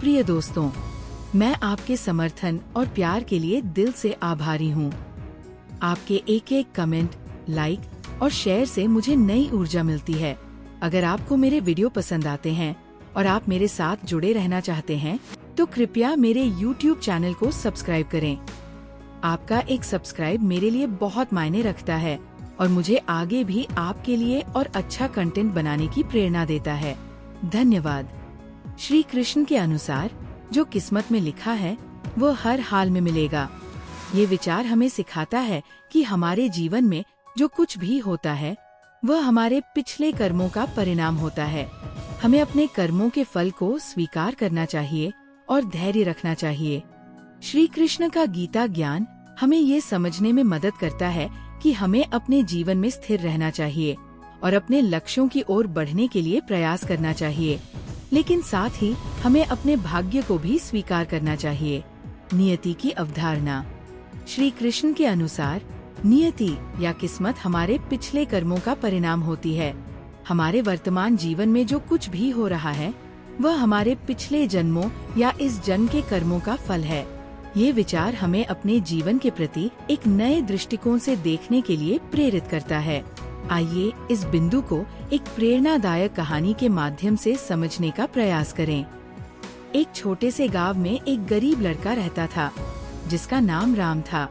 प्रिय दोस्तों, मैं आपके समर्थन और प्यार के लिए दिल से आभारी हूँ। आपके एक एक कमेंट, लाइक और शेयर से मुझे नई ऊर्जा मिलती है। अगर आपको मेरे वीडियो पसंद आते हैं और आप मेरे साथ जुड़े रहना चाहते हैं, तो कृपया मेरे YouTube चैनल को सब्सक्राइब करें। आपका एक सब्सक्राइब मेरे लिए बहुत मायने रखता है और मुझे आगे भी आपके लिए और अच्छा कंटेंट बनाने की प्रेरणा देता है। धन्यवाद। श्री कृष्ण के अनुसार जो किस्मत में लिखा है वो हर हाल में मिलेगा। ये विचार हमें सिखाता है कि हमारे जीवन में जो कुछ भी होता है वह हमारे पिछले कर्मों का परिणाम होता है। हमें अपने कर्मों के फल को स्वीकार करना चाहिए और धैर्य रखना चाहिए। श्री कृष्ण का गीता ज्ञान हमें ये समझने में मदद करता है कि हमें अपने जीवन में स्थिर रहना चाहिए और अपने लक्ष्यों की ओर बढ़ने के लिए प्रयास करना चाहिए, लेकिन साथ ही हमें अपने भाग्य को भी स्वीकार करना चाहिए। नियति की अवधारणा। श्री कृष्ण के अनुसार नियति या किस्मत हमारे पिछले कर्मों का परिणाम होती है। हमारे वर्तमान जीवन में जो कुछ भी हो रहा है वह हमारे पिछले जन्मों या इस जन्म के कर्मों का फल है। ये विचार हमें अपने जीवन के प्रति एक नए दृष्टिकोण से देखने के लिए प्रेरित करता है। आइए इस बिंदु को एक प्रेरणादायक कहानी के माध्यम से समझने का प्रयास करें। एक छोटे से गांव में एक गरीब लड़का रहता था जिसका नाम राम था।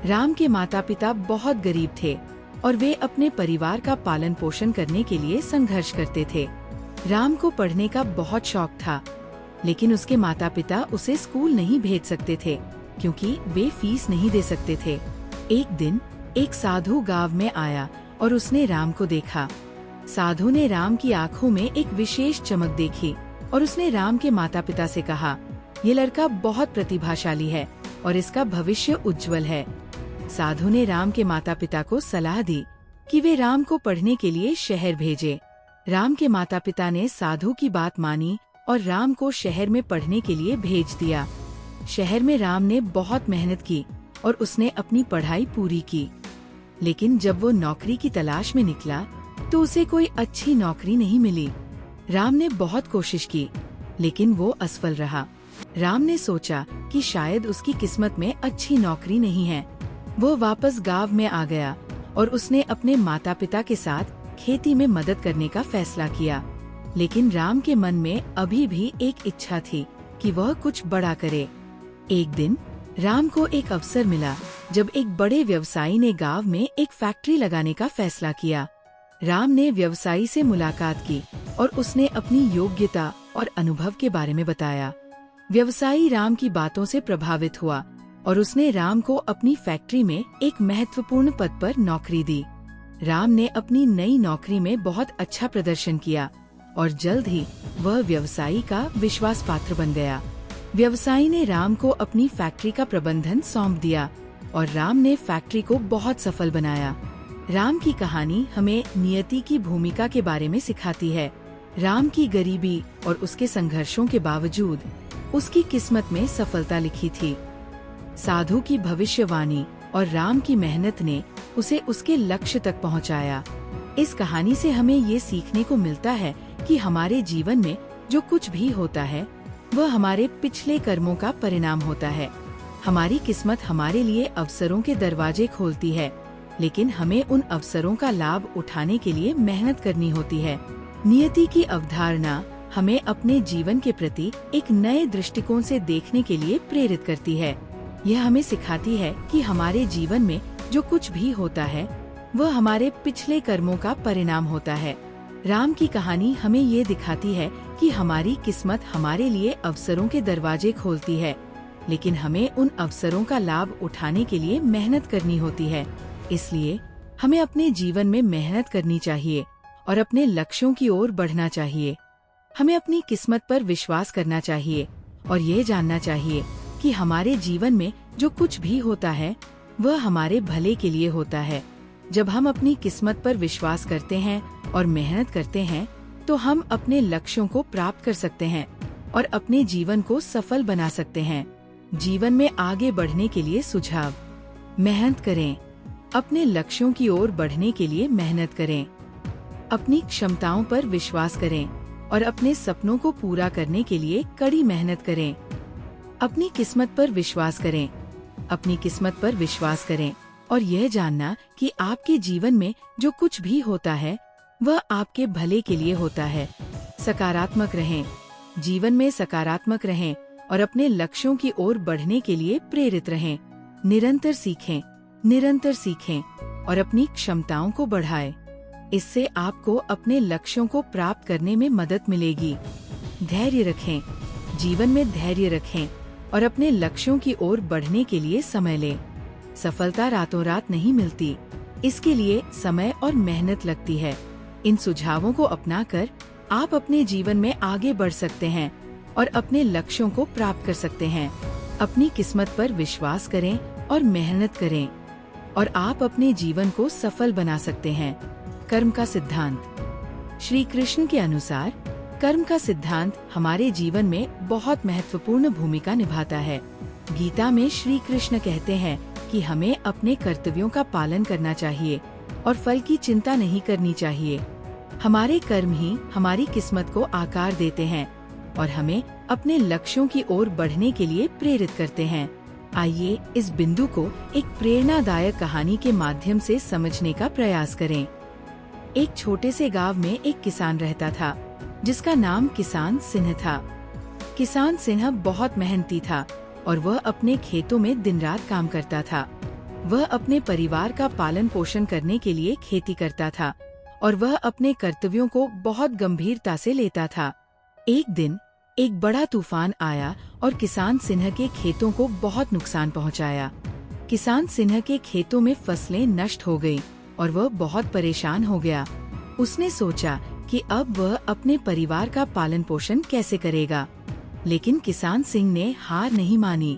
राम के माता पिता बहुत गरीब थे और वे अपने परिवार का पालन पोषण करने के लिए संघर्ष करते थे। राम को पढ़ने का बहुत शौक था, लेकिन उसके माता पिता उसे स्कूल नहीं भेज सकते थे क्योंकि वे फीस नहीं दे सकते थे। एक दिन एक साधु गांव में आया और उसने राम को देखा। साधु ने राम की आंखों में एक विशेष चमक देखी और उसने राम के माता पिता से कहा, ये लड़का बहुत प्रतिभाशाली है और इसका भविष्य उज्जवल है। साधु ने राम के माता पिता को सलाह दी कि वे राम को पढ़ने के लिए शहर भेजें। राम के माता पिता ने साधु की बात मानी और राम को शहर में पढ़ने के लिए भेज दिया। शहर में राम ने बहुत मेहनत की और उसने अपनी पढ़ाई पूरी की, लेकिन जब वो नौकरी की तलाश में निकला तो उसे कोई अच्छी नौकरी नहीं मिली। राम ने बहुत कोशिश की, लेकिन वो असफल रहा। राम ने सोचा कि शायद उसकी किस्मत में अच्छी नौकरी नहीं है। वो वापस गांव में आ गया और उसने अपने माता पिता के साथ खेती में मदद करने का फैसला किया। लेकिन राम के मन में अभी भी एक इच्छा थी कि वह कुछ बड़ा करे। एक दिन राम को एक अवसर मिला जब एक बड़े व्यवसायी ने गांव में एक फैक्ट्री लगाने का फैसला किया। राम ने व्यवसायी से मुलाकात की और उसने अपनी योग्यता और अनुभव के बारे में बताया। व्यवसायी राम की बातों से प्रभावित हुआ और उसने राम को अपनी फैक्ट्री में एक महत्वपूर्ण पद पर नौकरी दी। राम ने अपनी नई नौकरी में बहुत अच्छा प्रदर्शन किया और जल्द ही वह व्यवसायी का विश्वास पात्र बन गया। व्यवसायी ने राम को अपनी फैक्ट्री का प्रबंधन सौंप दिया और राम ने फैक्ट्री को बहुत सफल बनाया। राम की कहानी हमें नियति की भूमिका के बारे में सिखाती है। राम की गरीबी और उसके संघर्षों के बावजूद उसकी किस्मत में सफलता लिखी थी। साधु की भविष्यवाणी और राम की मेहनत ने उसे उसके लक्ष्य तक पहुंचाया। इस कहानी से हमें ये सीखने को मिलता है कि हमारे जीवन में जो कुछ भी होता है वह हमारे पिछले कर्मों का परिणाम होता है। हमारी किस्मत हमारे लिए अवसरों के दरवाजे खोलती है, लेकिन हमें उन अवसरों का लाभ उठाने के लिए मेहनत करनी होती है। नियति की अवधारणा हमें अपने जीवन के प्रति एक नए दृष्टिकोण से देखने के लिए प्रेरित करती है। यह हमें सिखाती है कि हमारे जीवन में जो कुछ भी होता है वह हमारे पिछले कर्मों का परिणाम होता है। राम की कहानी हमें ये दिखाती है कि हमारी किस्मत हमारे लिए अवसरों के दरवाजे खोलती है, लेकिन हमें उन अवसरों का लाभ उठाने के लिए मेहनत करनी होती है। इसलिए हमें अपने जीवन में मेहनत करनी चाहिए और अपने लक्ष्यों की ओर बढ़ना चाहिए। हमें अपनी किस्मत पर विश्वास करना चाहिए और ये जानना चाहिए कि हमारे जीवन में जो कुछ भी होता है वह हमारे भले के लिए होता है। जब हम अपनी किस्मत पर विश्वास करते हैं और मेहनत करते हैं तो हम अपने लक्ष्यों को प्राप्त कर सकते हैं और अपने जीवन को सफल बना सकते हैं। जीवन में आगे बढ़ने के लिए सुझाव: मेहनत करें, अपने लक्ष्यों की ओर बढ़ने के लिए मेहनत करें, अपनी क्षमताओं पर विश्वास करें और अपने सपनों को पूरा करने के लिए कड़ी मेहनत करें। अपनी किस्मत पर विश्वास करें। अपनी किस्मत पर विश्वास करें और यह जानना कि आपके जीवन में जो कुछ भी होता है वह आपके भले के लिए होता है। सकारात्मक रहें। जीवन में सकारात्मक रहें और अपने लक्ष्यों की ओर बढ़ने के लिए प्रेरित रहें। निरंतर सीखें, निरंतर सीखें और अपनी क्षमताओं को बढ़ाएं। इससे आपको अपने लक्ष्यों को प्राप्त करने में मदद मिलेगी। धैर्य रखें। जीवन में धैर्य रखें और अपने लक्ष्यों की ओर बढ़ने के लिए समय लें। सफलता रातों रात नहीं मिलती, इसके लिए समय और मेहनत लगती है। इन सुझावों को अपनाकर आप अपने जीवन में आगे बढ़ सकते हैं और अपने लक्ष्यों को प्राप्त कर सकते हैं। अपनी किस्मत पर विश्वास करें और मेहनत करें और आप अपने जीवन को सफल बना सकते हैं। कर्म का सिद्धांत। श्री कृष्ण के अनुसार कर्म का सिद्धांत हमारे जीवन में बहुत महत्वपूर्ण भूमिका निभाता है। गीता में श्री कृष्ण कहते हैं कि हमें अपने कर्तव्यों का पालन करना चाहिए और फल की चिंता नहीं करनी चाहिए। हमारे कर्म ही हमारी किस्मत को आकार देते हैं और हमें अपने लक्ष्यों की ओर बढ़ने के लिए प्रेरित करते हैं। आइए इस बिंदु को एक प्रेरणादायक कहानी के माध्यम से समझने का प्रयास करें। एक छोटे से गांव में एक किसान रहता था जिसका नाम किसान सिंह था। किसान सिंह बहुत मेहनती था और वह अपने खेतों में दिन रात काम करता था। वह अपने परिवार का पालन पोषण करने के लिए खेती करता था और वह अपने कर्तव्यों को बहुत गंभीरता से लेता था। एक दिन एक बड़ा तूफान आया और किसान सिंह के खेतों को बहुत नुकसान पहुंचाया। किसान सिंह के खेतों में फसलें नष्ट हो गयी और वह बहुत परेशान हो गया। उसने सोचा कि अब वह अपने परिवार का पालन पोषण कैसे करेगा, लेकिन किसान सिंह ने हार नहीं मानी।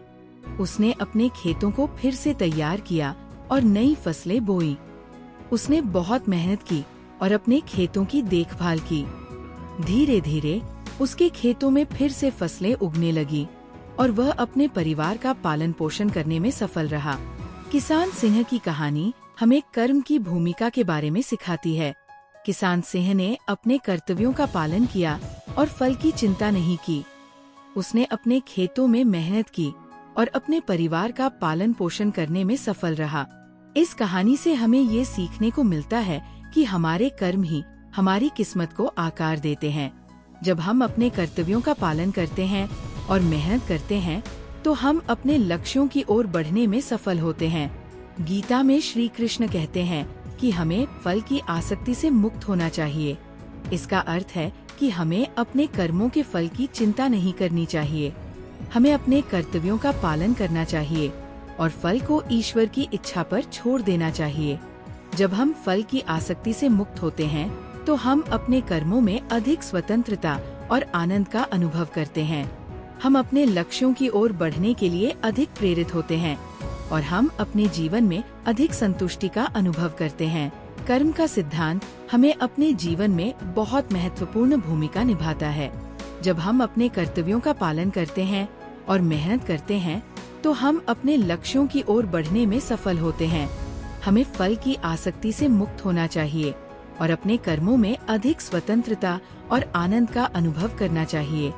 उसने अपने खेतों को फिर से तैयार किया और नई फसलें बोई। उसने बहुत मेहनत की और अपने खेतों की देखभाल की। धीरे धीरे उसके खेतों में फिर से फसलें उगने लगी और वह अपने परिवार का पालन पोषण करने में सफल रहा। किसान सिंह की कहानी हमें कर्म की भूमिका के बारे में सिखाती है। किसान सिंह ने अपने कर्तव्यों का पालन किया और फल की चिंता नहीं की। उसने अपने खेतों में मेहनत की और अपने परिवार का पालन पोषण करने में सफल रहा। इस कहानी से हमें ये सीखने को मिलता है कि हमारे कर्म ही हमारी किस्मत को आकार देते हैं। जब हम अपने कर्तव्यों का पालन करते हैं और मेहनत करते हैं तो हम अपने लक्ष्यों की ओर बढ़ने में सफल होते हैं। गीता में श्री कृष्ण कहते हैं कि हमें फल की आसक्ति से मुक्त होना चाहिए। इसका अर्थ है कि हमें अपने कर्मों के फल की चिंता नहीं करनी चाहिए। हमें अपने कर्तव्यों का पालन करना चाहिए और फल को ईश्वर की इच्छा पर छोड़ देना चाहिए। जब हम फल की आसक्ति से मुक्त होते हैं तो हम अपने कर्मों में अधिक स्वतंत्रता और आनंद का अनुभव करते हैं। हम अपने लक्ष्यों की ओर बढ़ने के लिए अधिक प्रेरित होते हैं और हम अपने जीवन में अधिक संतुष्टि का अनुभव करते हैं। कर्म का सिद्धांत हमें अपने जीवन में बहुत महत्वपूर्ण भूमिका निभाता है। जब हम अपने कर्तव्यों का पालन करते हैं और मेहनत करते हैं तो हम अपने लक्ष्यों की ओर बढ़ने में सफल होते हैं। हमें फल की आसक्ति से मुक्त होना चाहिए और अपने कर्मों में अधिक स्वतंत्रता और आनंद का अनुभव करना चाहिए।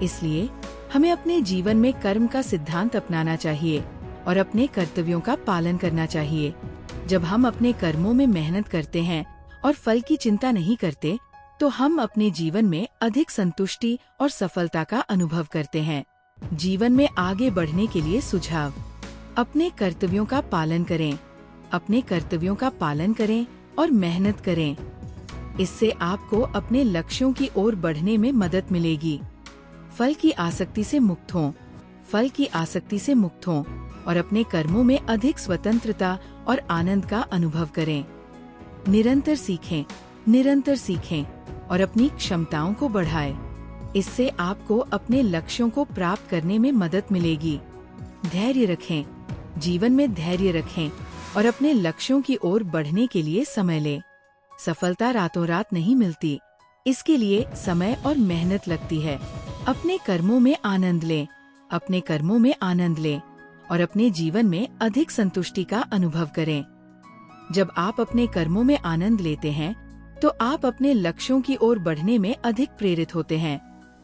इसलिए हमें अपने जीवन में कर्म का सिद्धांत अपनाना चाहिए और अपने कर्तव्यों का पालन करना चाहिए। जब हम अपने कर्मों में मेहनत करते हैं और फल की चिंता नहीं करते तो हम अपने जीवन में अधिक संतुष्टि और सफलता का अनुभव करते हैं। जीवन में आगे बढ़ने के लिए सुझाव। अपने कर्तव्यों का पालन करें। अपने कर्तव्यों का पालन करें और मेहनत करें। इससे आपको अपने लक्ष्यों की ओर बढ़ने में मदद मिलेगी। फल की आसक्ति से मुक्त हों। फल की आसक्ति से मुक्त हों और अपने कर्मों में अधिक स्वतंत्रता और आनंद का अनुभव करें। निरंतर सीखें, निरंतर सीखें और अपनी क्षमताओं को बढ़ाएं। इससे आपको अपने लक्ष्यों को प्राप्त करने में मदद मिलेगी। धैर्य रखें। जीवन में धैर्य रखें और अपने लक्ष्यों की ओर बढ़ने के लिए समय लें। सफलता रातों रात नहीं मिलती, इसके लिए समय और मेहनत लगती है। अपने कर्मों में आनंद लें। अपने कर्मों में आनंद लें और अपने जीवन में अधिक संतुष्टि का अनुभव करें। जब आप अपने कर्मों में आनंद लेते हैं तो आप अपने लक्ष्यों की ओर बढ़ने में अधिक प्रेरित होते हैं।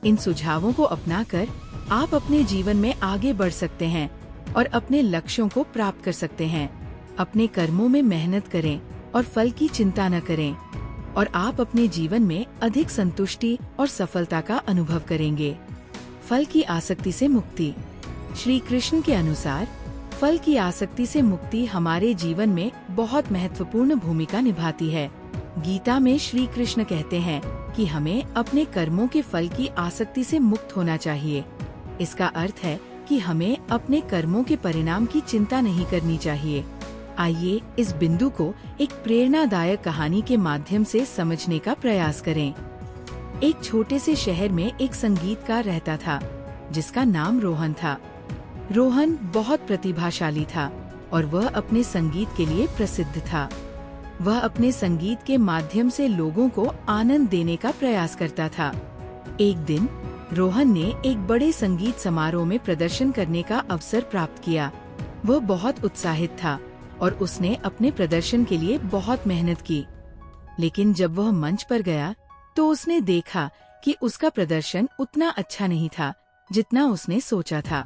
इन सुझावों को अपनाकर आप अपने जीवन में आगे बढ़ सकते हैं और अपने लक्ष्यों को प्राप्त कर सकते हैं। अपने कर्मों में मेहनत करें और फल की चिंता न करें, और आप अपने जीवन में अधिक संतुष्टि और सफलता का अनुभव करेंगे। फल की आसक्ति से मुक्ति। श्री कृष्ण के अनुसार फल की आसक्ति से मुक्ति हमारे जीवन में बहुत महत्वपूर्ण भूमिका निभाती है। गीता में श्री कृष्ण कहते हैं कि हमें अपने कर्मों के फल की आसक्ति से मुक्त होना चाहिए। इसका अर्थ है कि हमें अपने कर्मों के परिणाम की चिंता नहीं करनी चाहिए। आइए इस बिंदु को एक प्रेरणादायक कहानी के माध्यम से समझने का प्रयास करें। एक छोटे से शहर में एक संगीतकार रहता था जिसका नाम रोहन था। रोहन बहुत प्रतिभाशाली था और वह अपने संगीत के लिए प्रसिद्ध था। वह अपने संगीत के माध्यम से लोगों को आनंद देने का प्रयास करता था। एक दिन रोहन ने एक बड़े संगीत समारोह में प्रदर्शन करने का अवसर प्राप्त किया। वह बहुत उत्साहित था और उसने अपने प्रदर्शन के लिए बहुत मेहनत की। लेकिन जब वह मंच पर गया तो उसने देखा कि उसका प्रदर्शन उतना अच्छा नहीं था जितना उसने सोचा था।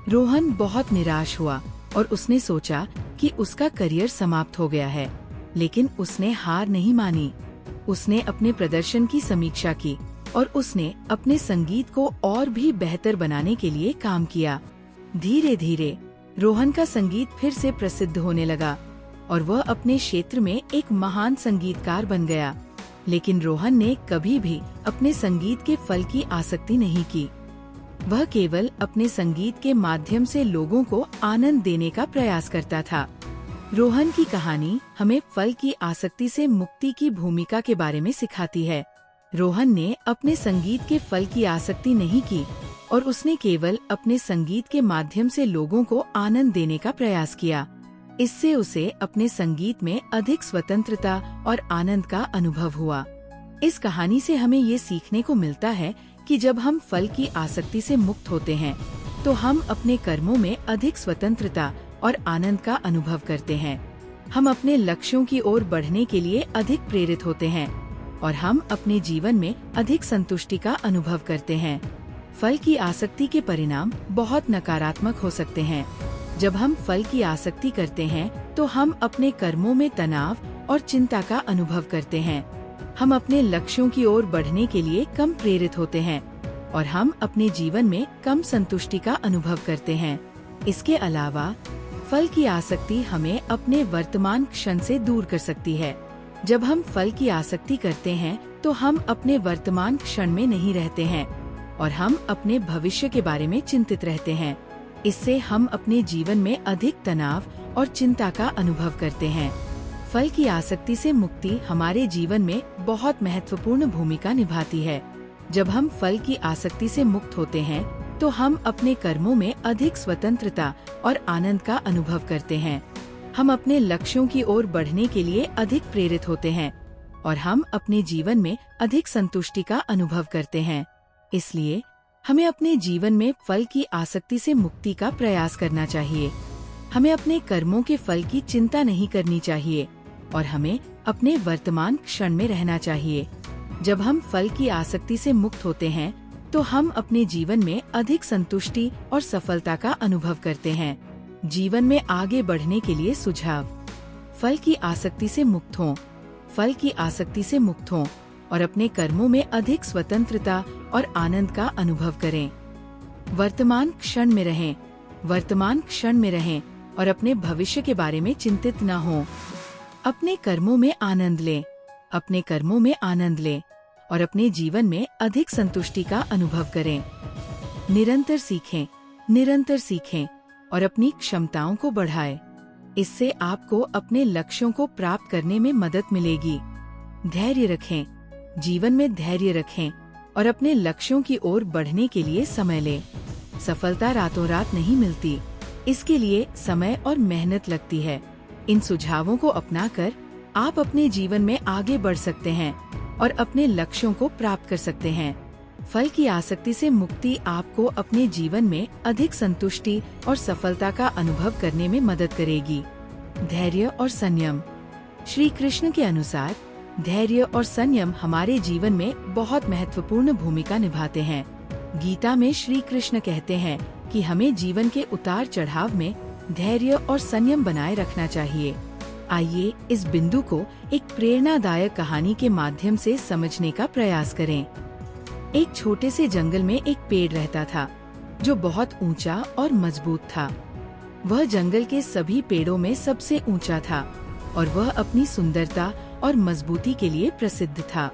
रोहन बहुत निराश हुआ और उसने सोचा कि उसका करियर समाप्त हो गया है। लेकिन उसने हार नहीं मानी। उसने अपने प्रदर्शन की समीक्षा की और उसने अपने संगीत को और भी बेहतर बनाने के लिए काम किया। धीरे धीरे रोहन का संगीत फिर से प्रसिद्ध होने लगा और वह अपने क्षेत्र में एक महान संगीतकार बन गया। लेकिन रोहन ने कभी भी अपने संगीत के फल की आसक्ति नहीं की। वह केवल अपने संगीत के माध्यम से लोगों को आनंद देने का प्रयास करता था। रोहन की कहानी हमें फल की आसक्ति से मुक्ति की भूमिका के बारे में सिखाती है। रोहन ने अपने संगीत के फल की आसक्ति नहीं की और उसने केवल अपने संगीत के माध्यम से लोगों को आनंद देने का प्रयास किया। इससे उसे अपने संगीत में अधिक स्वतंत्रता और आनंद का अनुभव हुआ। इस कहानी से हमें ये सीखने को मिलता है कि जब हम फल की आसक्ति से मुक्त होते हैं तो हम अपने कर्मों में अधिक स्वतंत्रता और आनंद का अनुभव करते हैं। हम अपने लक्ष्यों की ओर बढ़ने के लिए अधिक प्रेरित होते हैं और हम अपने जीवन में अधिक संतुष्टि का अनुभव करते हैं। फल की आसक्ति के परिणाम बहुत नकारात्मक हो सकते हैं। जब हम फल की आसक्ति करते हैं तो हम अपने कर्मों में तनाव और चिंता का अनुभव करते हैं। हम अपने लक्ष्यों की ओर बढ़ने के लिए कम प्रेरित होते हैं और हम अपने जीवन में कम संतुष्टि का अनुभव करते हैं। इसके अलावा फल की आसक्ति हमें अपने वर्तमान क्षण से दूर कर सकती है। जब हम फल की आसक्ति करते हैं तो हम अपने वर्तमान क्षण में नहीं रहते हैं और हम अपने भविष्य के बारे में चिंतित रहते हैं। इससे हम अपने जीवन में अधिक तनाव और चिंता का अनुभव करते हैं। फल की आसक्ति से मुक्ति हमारे जीवन में बहुत महत्वपूर्ण भूमिका निभाती है। जब हम फल की आसक्ति से मुक्त होते हैं तो हम अपने कर्मों में अधिक स्वतंत्रता और आनंद का अनुभव करते हैं। हम अपने लक्ष्यों की ओर बढ़ने के लिए अधिक प्रेरित होते हैं और हम अपने जीवन में अधिक संतुष्टि का अनुभव करते हैं। इसलिए हमें अपने जीवन में फल की आसक्ति से मुक्ति का प्रयास करना चाहिए। हमें अपने कर्मों के फल की चिंता नहीं करनी चाहिए और हमें अपने वर्तमान क्षण में रहना चाहिए। जब हम फल की आसक्ति से मुक्त होते हैं तो हम अपने जीवन में अधिक संतुष्टि और सफलता का अनुभव करते हैं। जीवन में आगे बढ़ने के लिए सुझाव। फल की आसक्ति से मुक्त हों। फल की आसक्ति से मुक्त हों और अपने कर्मों में अधिक स्वतंत्रता और आनंद का अनुभव करें। वर्तमान क्षण में रहें। वर्तमान क्षण में रहें और अपने भविष्य के बारे में चिंतित न हों। अपने कर्मों में आनंद लें। अपने कर्मों में आनंद लें और अपने जीवन में अधिक संतुष्टि का अनुभव करें। निरंतर सीखें। निरंतर सीखें और अपनी क्षमताओं को बढ़ाएं। इससे आपको अपने लक्ष्यों को प्राप्त करने में मदद मिलेगी। धैर्य रखें। जीवन में धैर्य रखें और अपने लक्ष्यों की ओर बढ़ने के लिए समय लें। सफलता रातों रात नहीं मिलती, इसके लिए समय और मेहनत लगती है। इन सुझावों को अपनाकर आप अपने जीवन में आगे बढ़ सकते हैं और अपने लक्ष्यों को प्राप्त कर सकते हैं। फल की आसक्ति से मुक्ति आपको अपने जीवन में अधिक संतुष्टि और सफलता का अनुभव करने में मदद करेगी। धैर्य और संयम। श्री कृष्ण के अनुसार धैर्य और संयम हमारे जीवन में बहुत महत्वपूर्ण भूमिका निभाते हैं। गीता में श्री कृष्ण कहते हैं कि हमें जीवन के उतार चढ़ाव में धैर्य और संयम बनाए रखना चाहिए। आइए इस बिंदु को एक प्रेरणादायक कहानी के माध्यम से समझने का प्रयास करें। एक छोटे से जंगल में एक पेड़ रहता था जो बहुत ऊंचा और मजबूत था। वह जंगल के सभी पेड़ों में सबसे ऊंचा था और वह अपनी सुंदरता और मजबूती के लिए प्रसिद्ध था।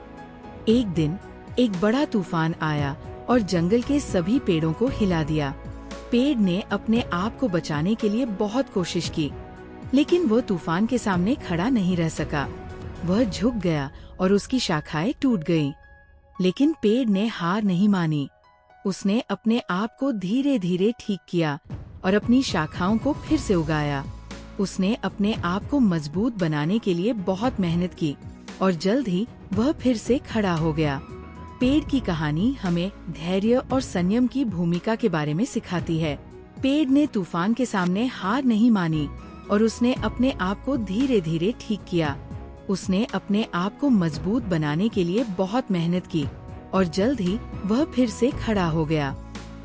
एक दिन एक बड़ा तूफान आया और जंगल के सभी पेड़ों को हिला दिया। पेड़ ने अपने आप को बचाने के लिए बहुत कोशिश की, लेकिन वह तूफान के सामने खड़ा नहीं रह सका। वह झुक गया और उसकी शाखाएं टूट गईं। लेकिन पेड़ ने हार नहीं मानी। उसने अपने आप को धीरे धीरे ठीक किया और अपनी शाखाओं को फिर से उगाया। उसने अपने आप को मजबूत बनाने के लिए बहुत मेहनत की और जल्द ही वह फिर से खड़ा हो गया। पेड़ की कहानी हमें धैर्य और संयम की भूमिका के बारे में सिखाती है। पेड़ ने तूफान के सामने हार नहीं मानी और उसने अपने आप को धीरे धीरे ठीक किया। उसने अपने आप को मजबूत बनाने के लिए बहुत मेहनत की और जल्द ही वह फिर से खड़ा हो गया।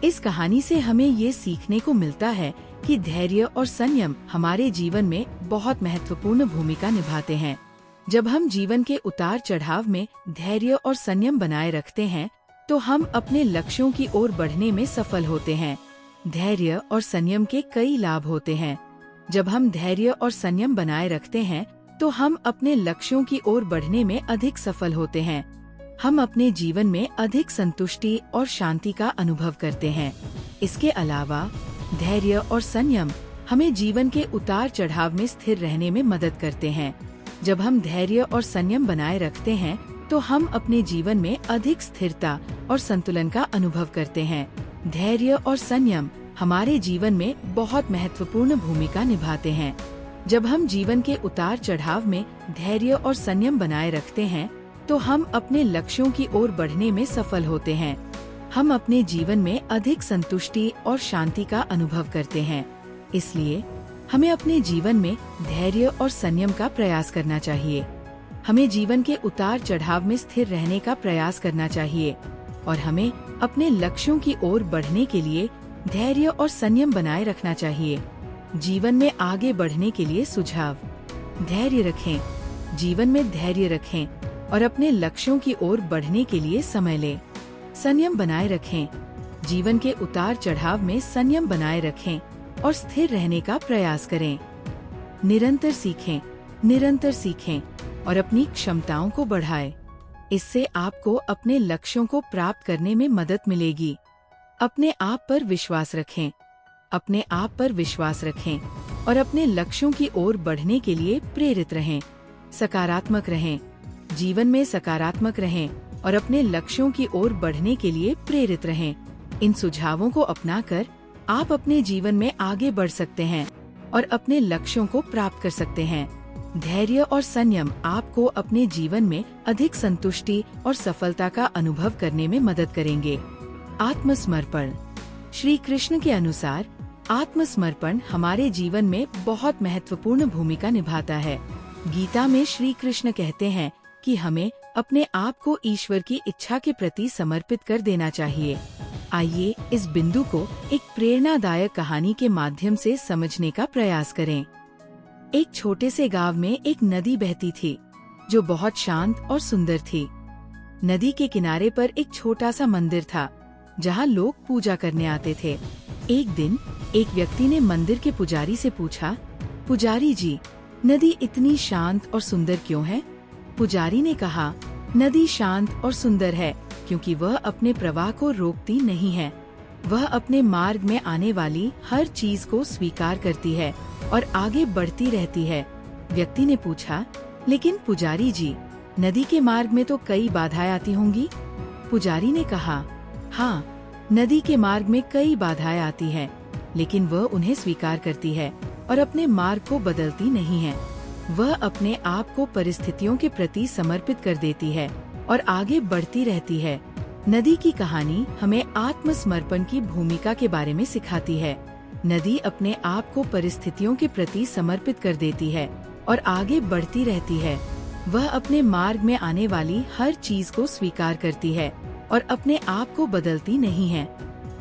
इस कहानी से हमें ये सीखने को मिलता है कि धैर्य और संयम हमारे जीवन में बहुत महत्वपूर्ण भूमिका निभाते हैं। जब हम जीवन के उतार चढ़ाव में धैर्य और संयम बनाए रखते हैं, तो हम अपने लक्ष्यों की ओर बढ़ने में सफल होते हैं। धैर्य और संयम के कई लाभ होते हैं। जब हम धैर्य और संयम बनाए रखते हैं, तो हम अपने लक्ष्यों की ओर बढ़ने में अधिक सफल होते हैं। हम अपने जीवन में अधिक संतुष्टि और शांति का अनुभव करते हैं। इसके अलावा धैर्य और संयम हमें जीवन के उतार चढ़ाव में स्थिर रहने में मदद करते हैं। जब हम धैर्य और संयम बनाए रखते हैं, तो हम अपने जीवन में अधिक स्थिरता और संतुलन का अनुभव करते हैं। धैर्य और संयम हमारे जीवन में बहुत महत्वपूर्ण भूमिका निभाते हैं। जब हम जीवन के उतार चढ़ाव में धैर्य और संयम बनाए रखते हैं, तो हम अपने लक्ष्यों की ओर बढ़ने में सफल होते हैं। हम अपने जीवन में अधिक संतुष्टि और शांति का अनुभव करते हैं। इसलिए हमें अपने जीवन में धैर्य और संयम का प्रयास करना चाहिए। हमें जीवन के उतार चढ़ाव में स्थिर रहने का प्रयास करना चाहिए और हमें अपने लक्ष्यों की ओर बढ़ने के लिए धैर्य और संयम बनाए रखना चाहिए। जीवन में आगे बढ़ने के लिए सुझाव: धैर्य रखें, जीवन में धैर्य रखें और अपने लक्ष्यों की ओर बढ़ने के लिए समय लें। संयम बनाए रखें, जीवन के उतार चढ़ाव में संयम बनाए रखें और स्थिर रहने का प्रयास करें। निरंतर सीखें और अपनी क्षमताओं को बढ़ाएं। इससे आपको अपने लक्ष्यों को प्राप्त करने में मदद मिलेगी। अपने आप पर विश्वास रखें और अपने लक्ष्यों की ओर बढ़ने के लिए प्रेरित रहें। सकारात्मक रहें, जीवन में सकारात्मक रहें और अपने लक्ष्यों की ओर बढ़ने के लिए प्रेरित रहें। इन सुझावों को अपनाकर आप अपने जीवन में आगे बढ़ सकते हैं और अपने लक्ष्यों को प्राप्त कर सकते हैं। धैर्य और संयम आपको अपने जीवन में अधिक संतुष्टि और सफलता का अनुभव करने में मदद करेंगे। आत्मसमर्पण: श्री कृष्ण के अनुसार आत्मसमर्पण हमारे जीवन में बहुत महत्वपूर्ण भूमिका निभाता है। गीता में श्री कृष्ण कहते हैं कि हमें अपने आप को ईश्वर की इच्छा के प्रति समर्पित कर देना चाहिए। आइए इस बिंदु को एक प्रेरणादायक कहानी के माध्यम से समझने का प्रयास करें। एक छोटे से गांव में एक नदी बहती थी जो बहुत शांत और सुंदर थी। नदी के किनारे पर एक छोटा सा मंदिर था जहां लोग पूजा करने आते थे। एक दिन एक व्यक्ति ने मंदिर के पुजारी से पूछा, पुजारी जी, नदी इतनी शांत और सुंदर क्यों है? पुजारी ने कहा, नदी शांत और सुंदर है क्योंकि वह अपने प्रवाह को रोकती नहीं है। वह अपने मार्ग में आने वाली हर चीज को स्वीकार करती है और आगे बढ़ती रहती है। व्यक्ति ने पूछा, लेकिन पुजारी जी, नदी के मार्ग में तो कई बाधाएं आती होंगी? पुजारी ने कहा, हाँ, नदी के मार्ग में कई बाधाएं आती हैं, लेकिन वह उन्हें स्वीकार करती है और अपने मार्ग को बदलती नहीं है। वह अपने आप को परिस्थितियों के प्रति समर्पित कर देती है और आगे बढ़ती रहती है। नदी की कहानी हमें आत्मसमर्पण की भूमिका के बारे में सिखाती है। नदी अपने आप को परिस्थितियों के प्रति समर्पित कर देती है और आगे बढ़ती रहती है। वह अपने मार्ग में आने वाली हर चीज को स्वीकार करती है और अपने आप को बदलती नहीं है।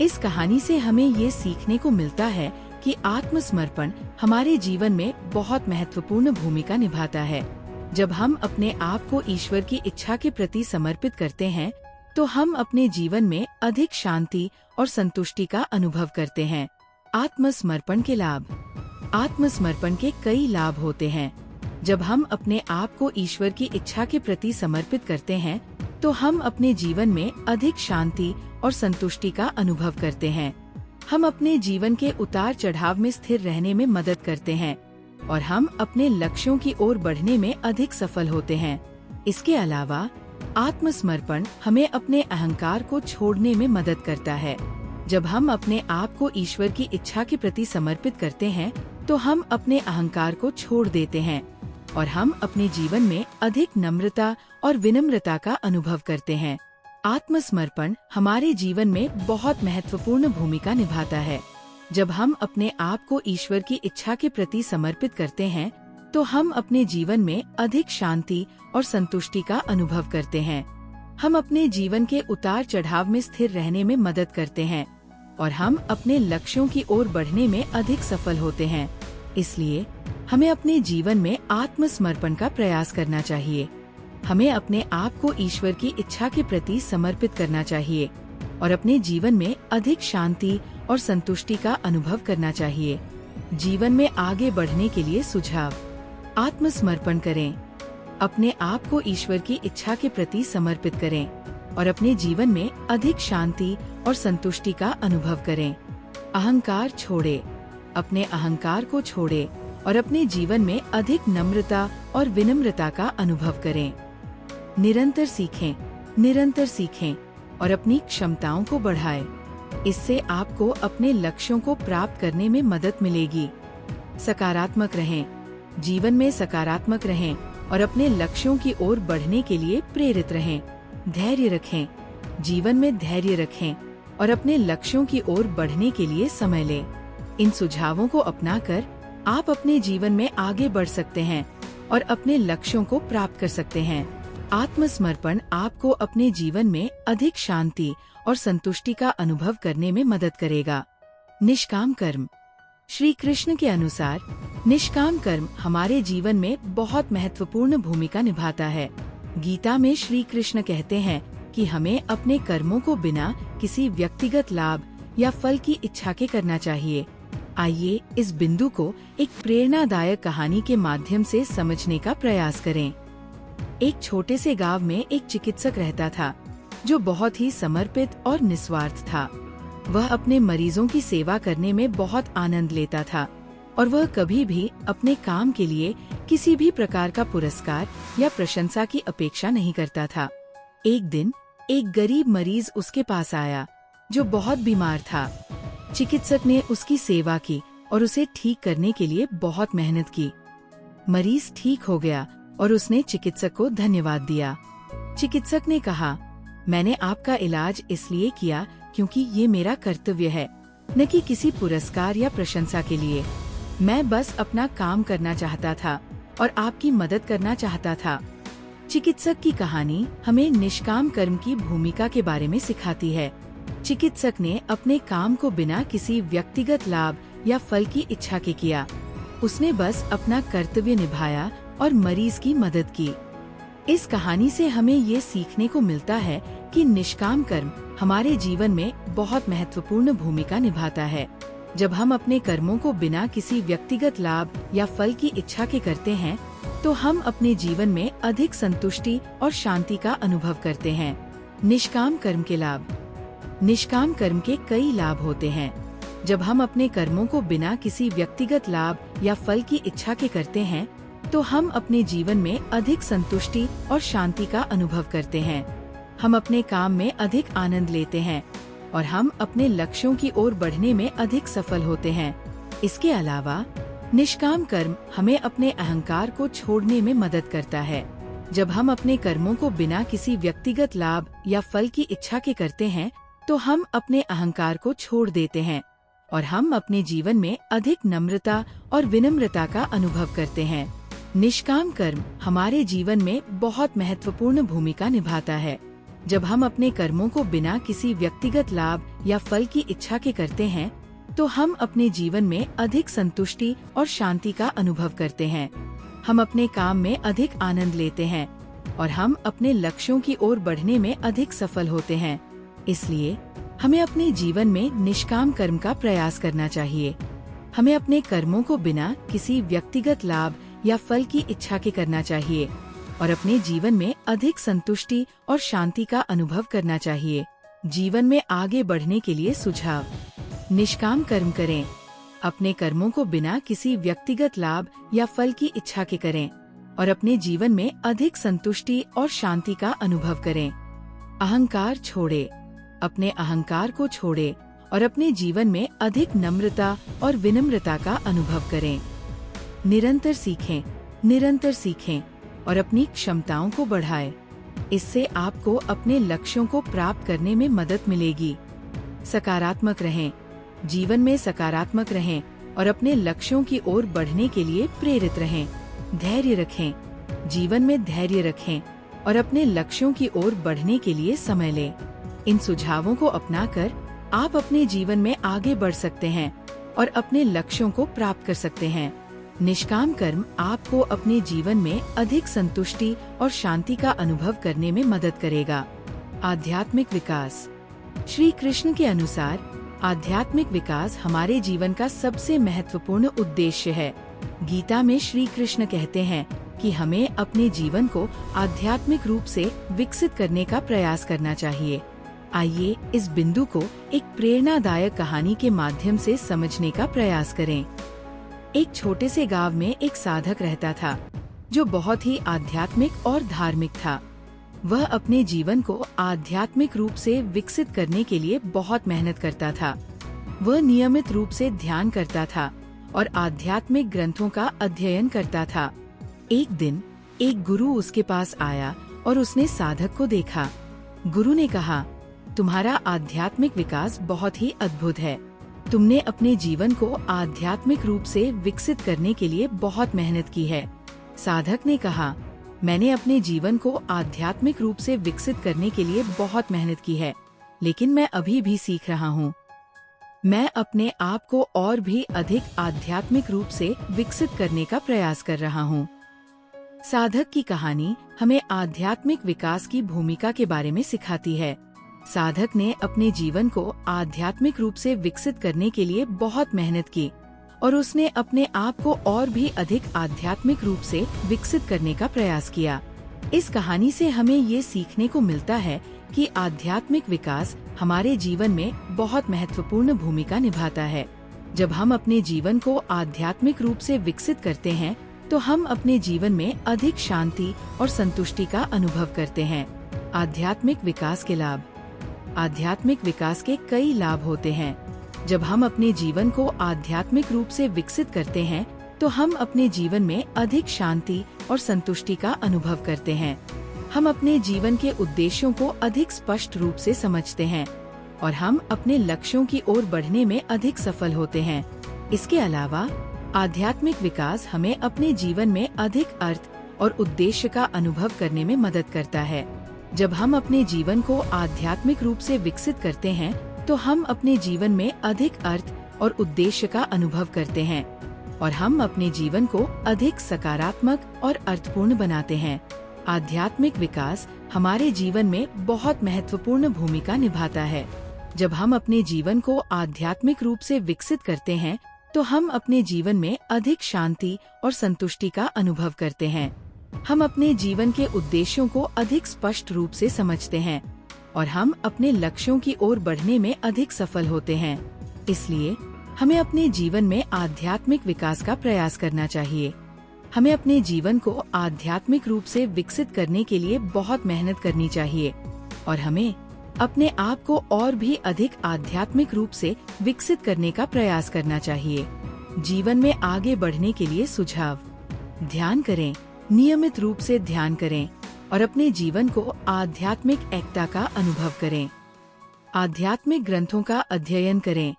इस कहानी से हमें ये सीखने को मिलता है कि आत्मसमर्पण हमारे जीवन में बहुत महत्वपूर्ण भूमिका निभाता है। जब हम अपने आप को ईश्वर की इच्छा के प्रति समर्पित करते हैं, तो हम अपने जीवन में अधिक शांति और संतुष्टि का अनुभव करते हैं। आत्मसमर्पण के लाभ। आत्मसमर्पण के कई लाभ होते हैं। जब हम अपने आप को ईश्वर की इच्छा के प्रति समर्पित करते हैं, तो हम अपने जीवन में अधिक शांति और संतुष्टि का अनुभव करते हैं। हम अपने जीवन के उतार चढ़ाव में स्थिर रहने में मदद करते हैं और हम अपने लक्ष्यों की ओर बढ़ने में अधिक सफल होते हैं। इसके अलावा आत्मसमर्पण हमें अपने अहंकार को छोड़ने में मदद करता है। जब हम अपने आप को ईश्वर की इच्छा के प्रति समर्पित करते हैं, तो हम अपने अहंकार को छोड़ देते हैं और हम अपने जीवन में अधिक नम्रता और विनम्रता का अनुभव करते हैं। आत्मसमर्पण हमारे जीवन में बहुत महत्वपूर्ण भूमिका निभाता है। जब हम अपने आप को ईश्वर की इच्छा के प्रति समर्पित करते हैं, तो हम अपने जीवन में अधिक शांति और संतुष्टि का अनुभव करते हैं। हम अपने जीवन के उतार चढ़ाव में स्थिर रहने में मदद करते हैं और हम अपने लक्ष्यों की ओर बढ़ने में अधिक सफल होते हैं। इसलिए हमें अपने जीवन में आत्मसमर्पण का प्रयास करना चाहिए। हमें अपने आप को ईश्वर की इच्छा के प्रति समर्पित करना चाहिए और अपने जीवन में अधिक शांति और संतुष्टि का अनुभव करना चाहिए। जीवन में आगे बढ़ने के लिए सुझाव। आत्मसमर्पण करें। अपने आप को ईश्वर की इच्छा के प्रति समर्पित करें और अपने जीवन में अधिक शांति और संतुष्टि का अनुभव करें। अहंकार छोड़े। अपने अहंकार को छोड़े और अपने जीवन में अधिक नम्रता और विनम्रता का अनुभव करें। निरंतर सीखें। निरंतर सीखें और अपनी क्षमताओं को बढ़ाएं। इससे आपको अपने लक्ष्यों को प्राप्त करने में मदद मिलेगी। सकारात्मक रहें। जीवन में सकारात्मक रहें और अपने लक्ष्यों की ओर बढ़ने के लिए प्रेरित रहें। धैर्य रखें। जीवन में धैर्य रखें और अपने लक्ष्यों की ओर बढ़ने के लिए समय लें। इन सुझावों को अपनाकर आप अपने जीवन में आगे बढ़ सकते हैं और अपने लक्ष्यों को प्राप्त कर सकते हैं। आत्मसमर्पण आपको अपने जीवन में अधिक शांति और संतुष्टि का अनुभव करने में मदद करेगा। निष्काम कर्म। श्री कृष्ण के अनुसार निष्काम कर्म हमारे जीवन में बहुत महत्वपूर्ण भूमिका निभाता है। गीता में श्री कृष्ण कहते हैं कि हमें अपने कर्मों को बिना किसी व्यक्तिगत लाभ या फल की इच्छा के करना चाहिए। आइए इस बिंदु को एक प्रेरणादायक कहानी के माध्यम से समझने का प्रयास करें। एक छोटे से गांव में एक चिकित्सक रहता था, जो बहुत ही समर्पित और निस्वार्थ था। वह अपने मरीजों की सेवा करने में बहुत आनंद लेता था और वह कभी भी अपने काम के लिए किसी भी प्रकार का पुरस्कार या प्रशंसा की अपेक्षा नहीं करता था। एक दिन एक गरीब मरीज उसके पास आया, जो बहुत बीमार था। चिकित्सक ने उसकी सेवा की और उसे ठीक करने के लिए बहुत मेहनत की। मरीज ठीक हो गया और उसने चिकित्सक को धन्यवाद दिया। चिकित्सक ने कहा, मैंने आपका इलाज इसलिए किया क्योंकि ये मेरा कर्तव्य है, न कि किसी पुरस्कार या प्रशंसा के लिए। मैं बस अपना काम करना चाहता था और आपकी मदद करना चाहता था। चिकित्सक की कहानी हमें निष्काम कर्म की भूमिका के बारे में सिखाती है। चिकित्सक ने अपने काम को बिना किसी व्यक्तिगत लाभ या फल की इच्छा के किया। उसने बस अपना कर्तव्य निभाया और मरीज की मदद की। इस कहानी से हमें ये सीखने को मिलता है कि निष्काम कर्म हमारे जीवन में बहुत महत्वपूर्ण भूमिका निभाता है। जब हम अपने कर्मों को बिना किसी व्यक्तिगत लाभ या फल की इच्छा के करते हैं, तो हम अपने जीवन में अधिक संतुष्टि और शांति का अनुभव करते हैं। निष्काम कर्म के लाभ। निष्काम कर्म के कई लाभ होते हैं। जब हम अपने कर्मों को बिना किसी व्यक्तिगत लाभ या फल की इच्छा के करते हैं, तो हम अपने जीवन में अधिक संतुष्टि और शांति का अनुभव करते हैं। हम अपने काम में अधिक आनंद लेते हैं और हम अपने लक्ष्यों की ओर बढ़ने में अधिक सफल होते हैं। इसके अलावा निष्काम कर्म हमें अपने अहंकार को छोड़ने में मदद करता है। जब हम अपने कर्मों को बिना किसी व्यक्तिगत लाभ या फल की इच्छा के करते हैं, तो हम अपने अहंकार को छोड़ देते हैं और हम अपने जीवन में अधिक नम्रता और विनम्रता का अनुभव करते हैं। निष्काम कर्म हमारे जीवन में बहुत महत्वपूर्ण भूमिका निभाता है। जब हम अपने कर्मों को बिना किसी व्यक्तिगत लाभ या फल की इच्छा के करते हैं, तो हम अपने जीवन में अधिक संतुष्टि और शांति का अनुभव करते हैं। हम अपने काम में अधिक आनंद लेते हैं और हम अपने लक्ष्यों की ओर बढ़ने में अधिक सफल होते हैं। इसलिए हमें अपने जीवन में निष्काम कर्म का प्रयास करना चाहिए। हमें अपने कर्मों को बिना किसी व्यक्तिगत लाभ या फल की इच्छा के करना चाहिए और अपने जीवन में अधिक संतुष्टि और शांति का अनुभव करना चाहिए। जीवन में आगे बढ़ने के लिए सुझाव: निष्काम कर्म करें। अपने कर्मों को बिना किसी व्यक्तिगत लाभ या फल की इच्छा के करें और अपने जीवन में अधिक संतुष्टि और शांति का अनुभव करें। अहंकार छोड़े। अपने अहंकार को छोड़े और अपने जीवन में अधिक नम्रता और विनम्रता का अनुभव करें। निरंतर सीखें और अपनी क्षमताओं को बढ़ाएं। इससे आपको अपने लक्ष्यों को प्राप्त करने में मदद मिलेगी। सकारात्मक रहें। जीवन में सकारात्मक रहें और अपने लक्ष्यों की ओर बढ़ने के लिए प्रेरित रहें। धैर्य रखें। जीवन में धैर्य रखें और अपने लक्ष्यों की ओर बढ़ने के लिए समय लें। इन सुझावों को अपनाकर आप अपने जीवन में आगे बढ़ सकते हैं और अपने लक्ष्यों को प्राप्त कर सकते हैं। निष्काम कर्म आपको अपने जीवन में अधिक संतुष्टि और शांति का अनुभव करने में मदद करेगा। आध्यात्मिक विकास। श्री कृष्ण के अनुसार आध्यात्मिक विकास हमारे जीवन का सबसे महत्वपूर्ण उद्देश्य है। गीता में श्री कृष्ण कहते हैं कि हमें अपने जीवन को आध्यात्मिक रूप से विकसित करने का प्रयास करना चाहिए। आइए इस बिंदु को एक प्रेरणादायक कहानी के माध्यम से समझने का प्रयास करें। एक छोटे से गांव में एक साधक रहता था जो बहुत ही आध्यात्मिक और धार्मिक था। वह अपने जीवन को आध्यात्मिक रूप से विकसित करने के लिए बहुत मेहनत करता था। वह नियमित रूप से ध्यान करता था और आध्यात्मिक ग्रंथों का अध्ययन करता था। एक दिन एक गुरु उसके पास आया और उसने साधक को देखा। गुरु ने कहा, तुम्हारा आध्यात्मिक विकास बहुत ही अद्भुत है। तुमने अपने जीवन को आध्यात्मिक रूप से विकसित करने के लिए बहुत मेहनत की है। साधक ने कहा, मैंने अपने जीवन को आध्यात्मिक रूप से विकसित करने के लिए बहुत मेहनत की है, लेकिन मैं अभी भी सीख रहा हूँ। मैं अपने आप को और भी अधिक आध्यात्मिक रूप से विकसित करने का प्रयास कर रहा हूँ। साधक की कहानी हमें आध्यात्मिक विकास की भूमिका के बारे में सिखाती है। साधक ने अपने जीवन को आध्यात्मिक रूप से विकसित करने के लिए बहुत मेहनत की और उसने अपने आप को और भी अधिक आध्यात्मिक रूप से विकसित करने का प्रयास किया। इस कहानी से हमें ये सीखने को मिलता है कि आध्यात्मिक विकास हमारे जीवन में बहुत महत्वपूर्ण भूमिका निभाता है। जब हम अपने जीवन को आध्यात्मिक रूप से विकसित करते हैं, तो हम अपने जीवन में अधिक शांति और संतुष्टि का अनुभव करते हैं। आध्यात्मिक विकास के लाभ। आध्यात्मिक विकास के कई लाभ होते हैं। जब हम अपने जीवन को आध्यात्मिक रूप से विकसित करते हैं, तो हम अपने जीवन में अधिक शांति और संतुष्टि का अनुभव करते हैं। हम अपने जीवन के उद्देश्यों को अधिक स्पष्ट रूप से समझते हैं और हम अपने लक्ष्यों की ओर बढ़ने में अधिक सफल होते हैं। इसके अलावा आध्यात्मिक विकास हमें अपने जीवन में अधिक अर्थ और उद्देश्य का अनुभव करने में मदद करता है। जब हम अपने जीवन को आध्यात्मिक रूप से विकसित करते हैं, तो हम अपने जीवन में अधिक अर्थ और उद्देश्य का अनुभव करते हैं और हम अपने जीवन को अधिक सकारात्मक और अर्थपूर्ण बनाते हैं। आध्यात्मिक विकास हमारे जीवन में बहुत महत्वपूर्ण भूमिका निभाता है। जब हम अपने जीवन को आध्यात्मिक रूप से विकसित करते हैं, तो हम अपने जीवन में अधिक शांति और संतुष्टि का अनुभव करते हैं। हम अपने जीवन के उद्देश्यों को अधिक स्पष्ट रूप से समझते हैं और हम अपने लक्ष्यों की ओर बढ़ने में अधिक सफल होते हैं। इसलिए हमें अपने जीवन में आध्यात्मिक विकास का प्रयास करना चाहिए। हमें अपने जीवन को आध्यात्मिक रूप से विकसित करने के लिए बहुत मेहनत करनी चाहिए और हमें अपने आप को और भी अधिक आध्यात्मिक रूप से विकसित करने का प्रयास करना चाहिए। जीवन में आगे बढ़ने के लिए सुझाव: ध्यान करें, नियमित रूप से ध्यान करें और अपने जीवन को आध्यात्मिक एकता का अनुभव करें। आध्यात्मिक ग्रंथों का अध्ययन करें।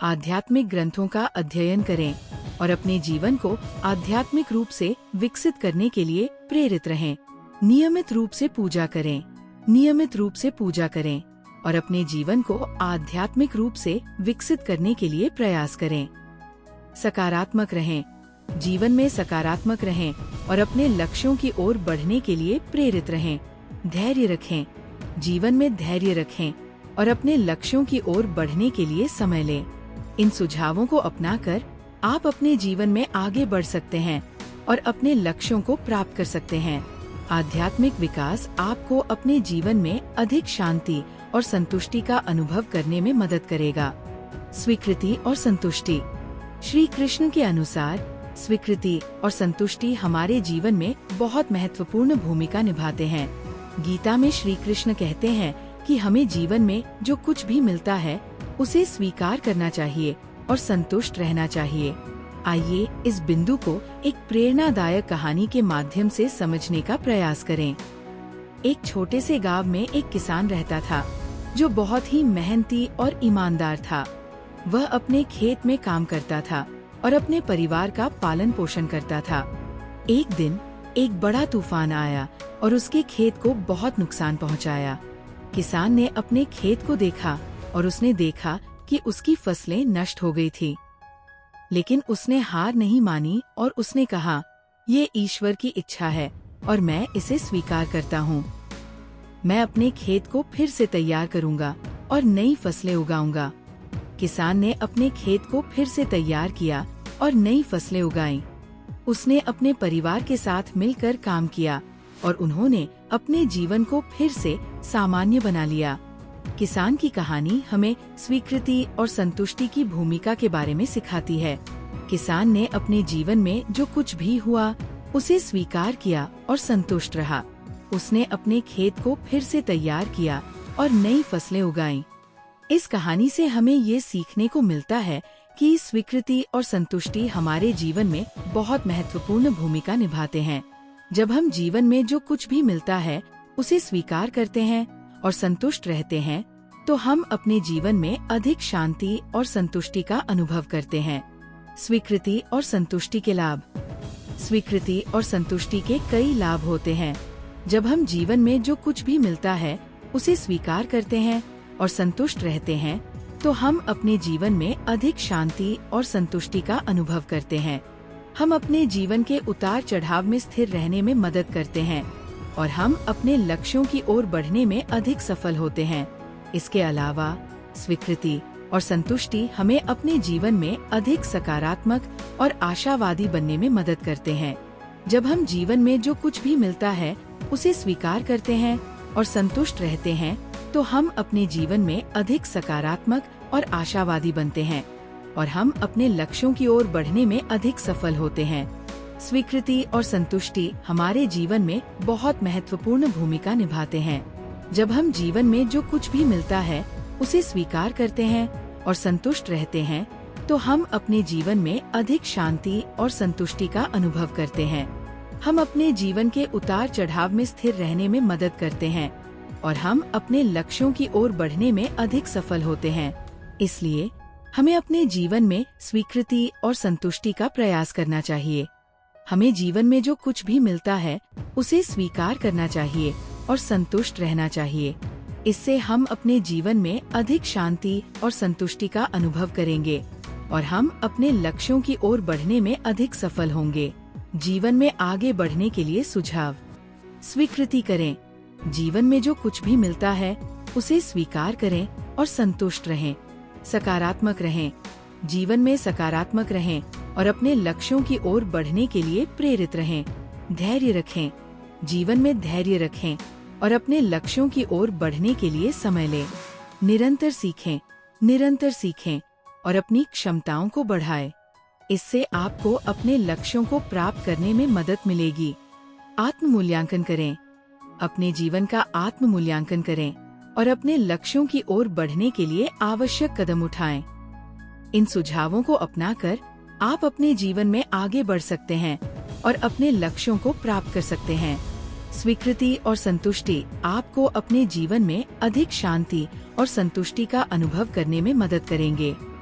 आध्यात्मिक ग्रंथों का अध्ययन करें और अपने जीवन को आध्यात्मिक रूप से विकसित करने के लिए प्रेरित रहें। नियमित रूप से पूजा करें। नियमित रूप से पूजा करें और अपने जीवन को आध्यात्मिक रूप से विकसित करने के लिए प्रयास करें। सकारात्मक रहें। जीवन में सकारात्मक रहें और अपने लक्ष्यों की ओर बढ़ने के लिए प्रेरित रहें। धैर्य रखें। जीवन में धैर्य रखें और अपने लक्ष्यों की ओर बढ़ने के लिए समय लें। इन सुझावों को अपनाकर आप अपने जीवन में आगे बढ़ सकते हैं और अपने लक्ष्यों को प्राप्त कर सकते हैं। आध्यात्मिक विकास आपको अपने जीवन में अधिक शांति और संतुष्टि का अनुभव करने में मदद करेगा। स्वीकृति और संतुष्टि। श्री कृष्ण के अनुसार स्वीकृति और संतुष्टि हमारे जीवन में बहुत महत्वपूर्ण भूमिका निभाते हैं। गीता में श्री कृष्ण कहते हैं कि हमें जीवन में जो कुछ भी मिलता है उसे स्वीकार करना चाहिए और संतुष्ट रहना चाहिए। आइए इस बिंदु को एक प्रेरणादायक कहानी के माध्यम से समझने का प्रयास करें। एक छोटे से गांव में एक किसान रहता था जो बहुत ही मेहनती और ईमानदार था। वह अपने खेत में काम करता था और अपने परिवार का पालन पोषण करता था। एक दिन एक बड़ा तूफान आया और उसके खेत को बहुत नुकसान पहुंचाया। किसान ने अपने खेत को देखा और उसने देखा कि उसकी फसलें नष्ट हो गई थी। लेकिन उसने हार नहीं मानी और उसने कहा, ये ईश्वर की इच्छा है और मैं इसे स्वीकार करता हूँ। मैं अपने खेत को फिर से तैयार करूँगा और नई फसलें उगाऊंगा। किसान ने अपने खेत को फिर से तैयार किया और नई फसलें उगाईं। उसने अपने परिवार के साथ मिलकर काम किया और उन्होंने अपने जीवन को फिर से सामान्य बना लिया। किसान की कहानी हमें स्वीकृति और संतुष्टि की भूमिका के बारे में सिखाती है। किसान ने अपने जीवन में जो कुछ भी हुआ उसे स्वीकार किया और संतुष्ट रहा। उसने अपने खेत को फिर से तैयार किया और नई फसलें उगाईं। इस कहानी से हमें ये सीखने को मिलता है कि स्वीकृति और संतुष्टि हमारे जीवन में बहुत महत्वपूर्ण भूमिका निभाते हैं। जब हम जीवन में जो कुछ भी मिलता है उसे स्वीकार करते हैं और संतुष्ट रहते हैं, तो हम अपने जीवन में अधिक शांति और संतुष्टि का अनुभव करते हैं। स्वीकृति और संतुष्टि के लाभ। स्वीकृति और संतुष्टि के कई लाभ होते हैं। जब हम जीवन में जो कुछ भी मिलता है उसे स्वीकार करते हैं और संतुष्ट रहते हैं, तो हम अपने जीवन में अधिक शांति और संतुष्टि का अनुभव करते हैं। हम अपने जीवन के उतार चढ़ाव में स्थिर रहने में मदद करते हैं और हम अपने लक्ष्यों की ओर बढ़ने में अधिक सफल होते हैं। इसके अलावा स्वीकृति और संतुष्टि हमें अपने जीवन में अधिक सकारात्मक और आशावादी बनने में मदद करते हैं। जब हम जीवन में जो कुछ भी मिलता है उसे स्वीकार करते हैं और संतुष्ट रहते हैं, तो हम अपने जीवन में अधिक सकारात्मक और आशावादी बनते हैं और हम अपने लक्ष्यों की ओर बढ़ने में अधिक सफल होते हैं। स्वीकृति और संतुष्टि हमारे जीवन में बहुत महत्वपूर्ण भूमिका निभाते हैं। जब हम जीवन में जो कुछ भी मिलता है उसे स्वीकार करते हैं और संतुष्ट रहते हैं, तो हम अपने जीवन में अधिक शांति और संतुष्टि का अनुभव करते हैं। हम अपने जीवन के उतार चढ़ाव में स्थिर रहने में मदद करते हैं और हम अपने लक्ष्यों की ओर बढ़ने में अधिक सफल होते हैं। इसलिए हमें अपने जीवन में स्वीकृति और संतुष्टि का प्रयास करना चाहिए। हमें जीवन में जो कुछ भी मिलता है उसे स्वीकार करना चाहिए और संतुष्ट रहना चाहिए। इससे हम अपने जीवन में अधिक शांति और संतुष्टि का अनुभव करेंगे और हम अपने लक्ष्यों की ओर बढ़ने में अधिक सफल होंगे। जीवन में आगे बढ़ने के लिए सुझाव। स्वीकृति करें। जीवन में जो कुछ भी मिलता है उसे स्वीकार करें और संतुष्ट रहें। सकारात्मक रहें। जीवन में सकारात्मक रहें और अपने लक्ष्यों की ओर बढ़ने के लिए प्रेरित रहें। धैर्य रखें। जीवन में धैर्य रखें और अपने लक्ष्यों की ओर बढ़ने के लिए समय लें। निरंतर सीखें। निरंतर सीखें और अपनी क्षमताओं को बढ़ाएं। इससे आपको अपने लक्ष्यों को प्राप्त करने में मदद मिलेगी। आत्म मूल्यांकन करें। अपने जीवन का आत्म मूल्यांकन करें और अपने लक्ष्यों की ओर बढ़ने के लिए आवश्यक कदम उठाएं। इन सुझावों को अपनाकर आप अपने जीवन में आगे बढ़ सकते हैं और अपने लक्ष्यों को प्राप्त कर सकते हैं। स्वीकृति और संतुष्टि आपको अपने जीवन में अधिक शांति और संतुष्टि का अनुभव करने में मदद करेंगे।